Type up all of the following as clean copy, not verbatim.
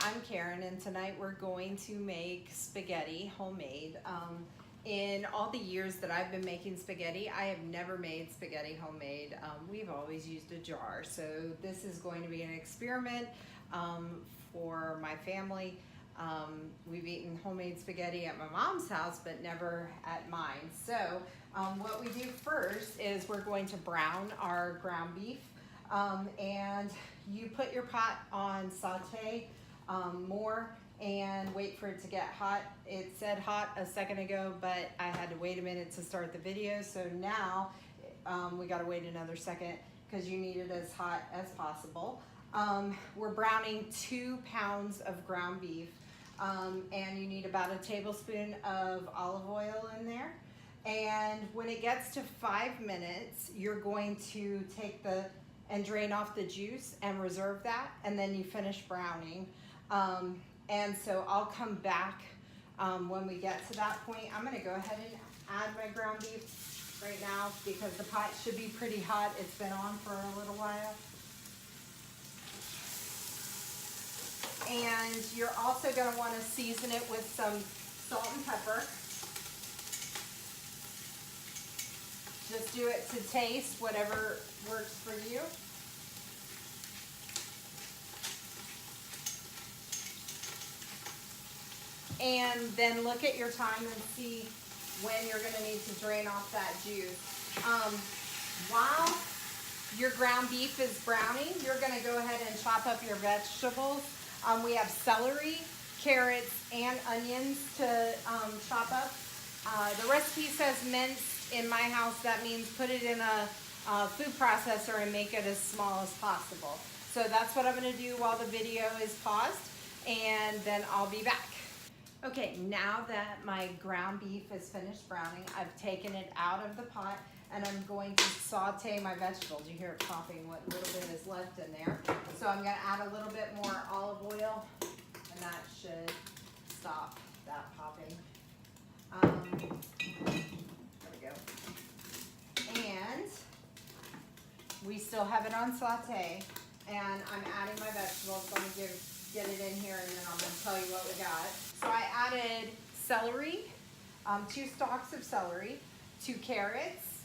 I'm Karen, and tonight we're going to make spaghetti homemade. In all the years that I've been making spaghetti, I have never made spaghetti homemade. We've always used a jar, so this is going to be an experiment for my family. We've eaten homemade spaghetti at my mom's house, but never at mine. So what we do first is we're going to brown our ground beef. And you put your pot on Sauté More and wait for it to get hot. It said hot a second ago, but I had to wait a minute to start the video. So now we gotta wait another second because you need it as hot as possible. We're browning 2 pounds of ground beef, and you need about a tablespoon of olive oil in there. And when it gets to 5 minutes, you're going to take and drain off the juice and reserve that, and then you finish browning. And so I'll come back when we get to that point. I'm gonna go ahead and add my ground beef right now because the pot should be pretty hot. It's been on for a little while. And you're also gonna wanna season it with some salt and pepper. Just do it to taste, whatever works for you. And then look at your time and see when you're gonna need to drain off that juice. While your ground beef is browning, you're gonna go ahead and chop up your vegetables. We have celery, carrots, and onions to chop up. The recipe says minced. In my house, that means put it in a food processor and make it as small as possible. So that's what I'm gonna do while the video is paused, and then I'll be back. Okay, now that my ground beef is finished browning, I've taken it out of the pot and I'm going to saute my vegetables. You hear it popping, what little bit is left in there. So I'm gonna add a little bit more olive oil, and that should stop that popping. And we still have it on saute, and I'm adding my vegetables. So I'm gonna get it in here, and then I'm gonna tell you what we got. So I added celery, 2 stalks of celery, 2 carrots,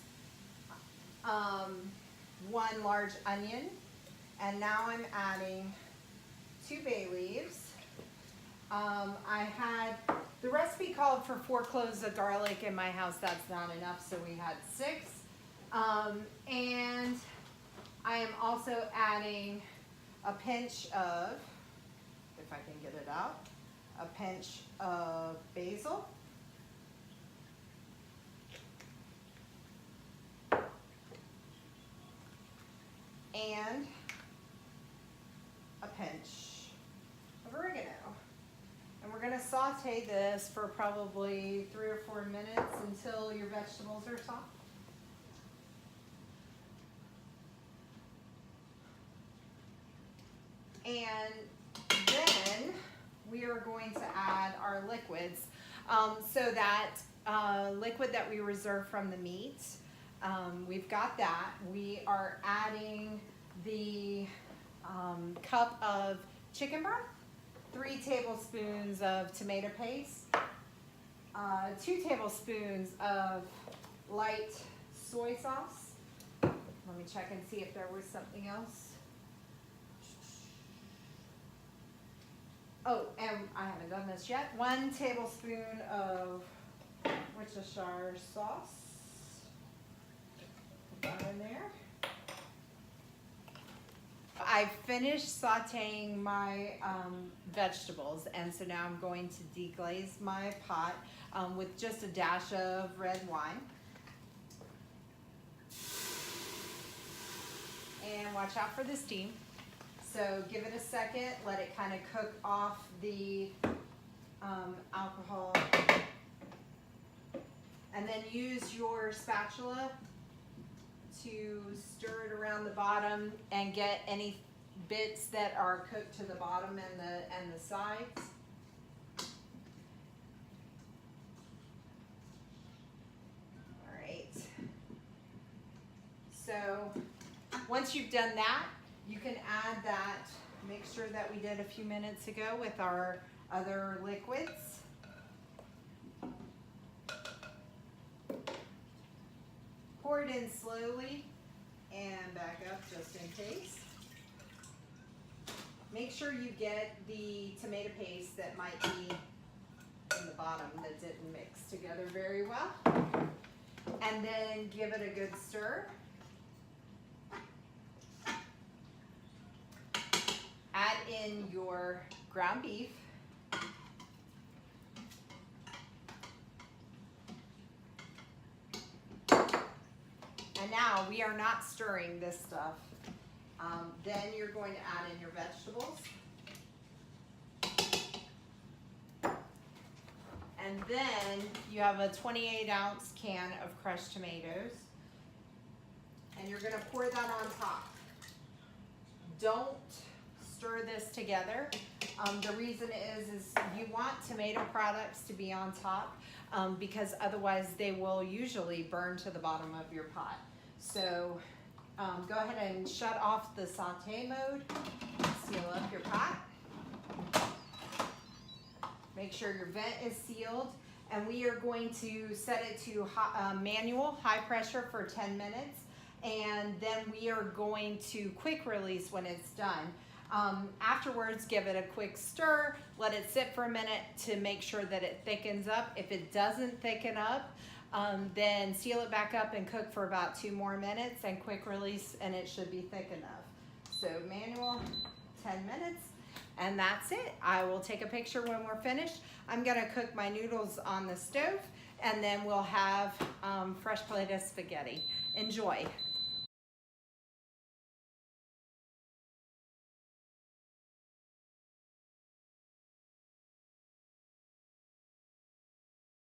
1 large onion, and now I'm adding 2 bay leaves. The recipe called for 4 cloves of garlic. In my house, that's not enough, so we had 6. And I am also adding a pinch of, if I can get it out, a pinch of basil. And a pinch of oregano. And we're gonna saute this for probably 3 or 4 minutes until your vegetables are soft. And then we are going to add our liquids. So that liquid that we reserved from the meat, we've got that. We are adding the cup of chicken broth, 3 tablespoons of tomato paste, 2 tablespoons of light soy sauce. Let me check and see if there was something else. Oh, and I haven't done this yet. 1 tablespoon of Worcestershire sauce. Put that in there. I finished sauteing my vegetables, and so now I'm going to deglaze my pot with just a dash of red wine. And watch out for the steam. So give it a second, let it kind of cook off the alcohol, and then use your spatula to stir it around the bottom and get any bits that are cooked to the bottom and the sides. All right. So once you've done that, you can add that Make sure that we did a few minutes ago with our other liquids. Pour it in slowly and back up just in case. Make sure you get the tomato paste that might be in the bottom that didn't mix together very well. And then give it a good stir. Add in your ground beef. And now we are not stirring this stuff. Then you're going to add in your vegetables. And then you have a 28-ounce can of crushed tomatoes. And you're going to pour that on top. Don't stir this together. The reason is you want tomato products to be on top because otherwise they will usually burn to the bottom of your pot. So go ahead and shut off the saute mode. Seal up your pot. Make sure your vent is sealed. And we are going to set it to manual, high pressure for 10 minutes. And then we are going to quick release when it's done. Afterwards, give it a quick stir. Let it sit for a minute to make sure that it thickens up. If it doesn't thicken up, then seal it back up and cook for about 2 more minutes and quick release, and it should be thick enough. So manual, 10 minutes, and that's it. I will take a picture when we're finished. I'm gonna cook my noodles on the stove, and then we'll have fresh plate of spaghetti. Enjoy.